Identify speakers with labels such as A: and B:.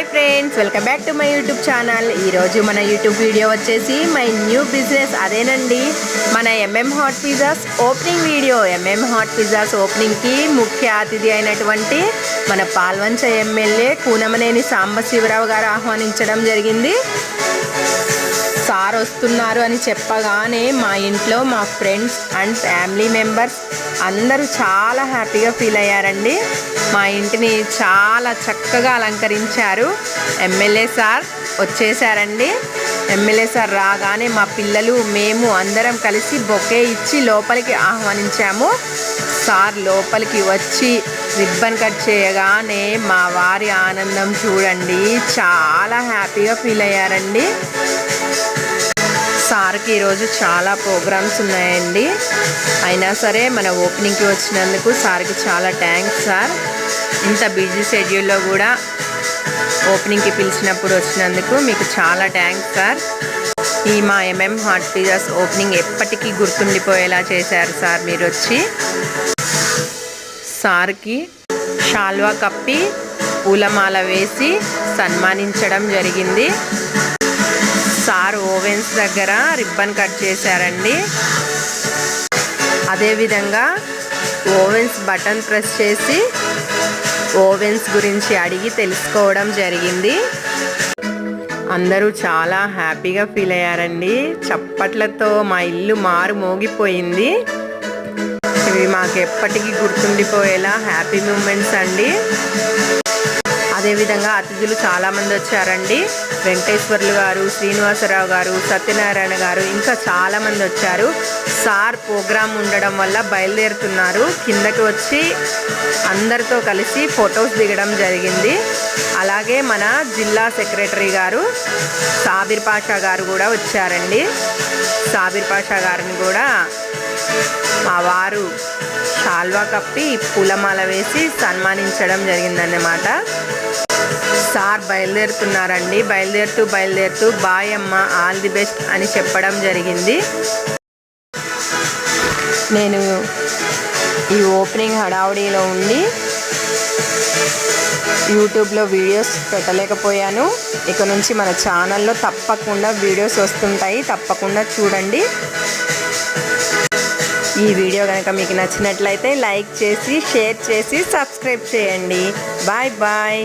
A: Hi friends, welcome back to my YouTube channel. ఈరోజు మన YouTube video వచ్చేసి my new business, అదేనండి మన MM hot pizzas opening video. MM hot pizzas ఓపెనింగ్కి ముఖ్య అతిథి అయినటువంటి మన పాల్వంచ ఎమ్మెల్యే కూనమనేని సాంబశివరావు గారు ఆహ్వానించడం జరిగింది. సార్ వస్తున్నారు అని చెప్పగానే మా ఇంట్లో మా ఫ్రెండ్స్ అండ్ ఫ్యామిలీ మెంబర్స్ అందరూ చాలా హ్యాపీగా ఫీల్ అయ్యారండి. మా ఇంటిని చాలా చక్కగా అలంకరించారు. ఎమ్మెల్యే సార్ వచ్చేసారండి. ఎమ్మెల్యే సార్ రాగానే మా పిల్లలు మేము అందరం కలిసి బొకే ఇచ్చి లోపలికి ఆహ్వానించాము. సార్ లోపలికి వచ్చి రిబ్బన్ కట్ చేయగానే మా వారి ఆనందం చూడండి, చాలా హ్యాపీగా ఫీల్ అయ్యారండి. సార్కి ఈరోజు చాలా ప్రోగ్రామ్స్ ఉన్నాయండి. అయినా సరే మన ఓపెనింగ్కి వచ్చినందుకు సార్కి చాలా థ్యాంక్స్ సార్. ఇంత బిజీ షెడ్యూల్లో కూడా ఓపెనింగ్కి పిలిచినప్పుడు వచ్చినందుకు మీకు చాలా థ్యాంక్స్ సార్. ఈ మా ఎంఎం హాట్ పిజ్జాస్ ఓపెనింగ్ ఎప్పటికీ గుర్తుండిపోయేలా చేశారు సార్. మీరు వచ్చి సార్కి షాల్వా కప్పి పూలమాల వేసి సన్మానించడం జరిగింది. సార్ ఓవెన్స్ దగ్గర రిబ్బన్ కట్ చేశారండి. అదేవిధంగా ఓవెన్స్ బటన్ ప్రెస్ చేసి ఓవెన్స్ గురించి అడిగి తెలుసుకోవడం జరిగింది. అందరూ చాలా హ్యాపీగా ఫీల్ అయ్యారండి. చప్పట్లతో మా ఇల్లు మారు మోగిపోయింది. ఇవి మాకు ఎప్పటికీ గుర్తుండిపోయేలా హ్యాపీ మూమెంట్స్ అండి. అదేవిధంగా అతిథులు చాలామంది వచ్చారండి. వెంకటేశ్వర్లు గారు, శ్రీనివాసరావు గారు, సత్యనారాయణ గారు, ఇంకా చాలామంది వచ్చారు. సార్ ప్రోగ్రాం ఉండడం వల్ల బయలుదేరుతున్నారు. కిందకి వచ్చి అందరితో కలిసి ఫొటోస్ దిగడం జరిగింది. అలాగే మన జిల్లా సెక్రటరీ గారు సాబిర్ పాషా గారు కూడా వచ్చారండి. సాబిర్ పాషా గారిని కూడా మా వారు షాల్వా కప్పి పూలమాల వేసి సన్మానించడం జరిగిందన్నమాట. సార్ బయలుదేరుతున్నారండి. బయలుదేరుతూ బాయ్ అమ్మ, ఆల్ ది బెస్ట్ అని చెప్పడం జరిగింది. నేను ఈ ఓపెనింగ్ హడావుడిలో ఉండి యూట్యూబ్లో వీడియోస్ పెట్టలేకపోయాను. ఇక నుంచి మన ఛానల్లో తప్పకుండా వీడియోస్ వస్తుంటాయి, తప్పకుండా చూడండి. ఈ వీడియో కనుక మీకు నచ్చినట్లయితే లైక్ చేసి, షేర్ చేసి, సబ్స్క్రైబ్ చేయండి. Bye bye.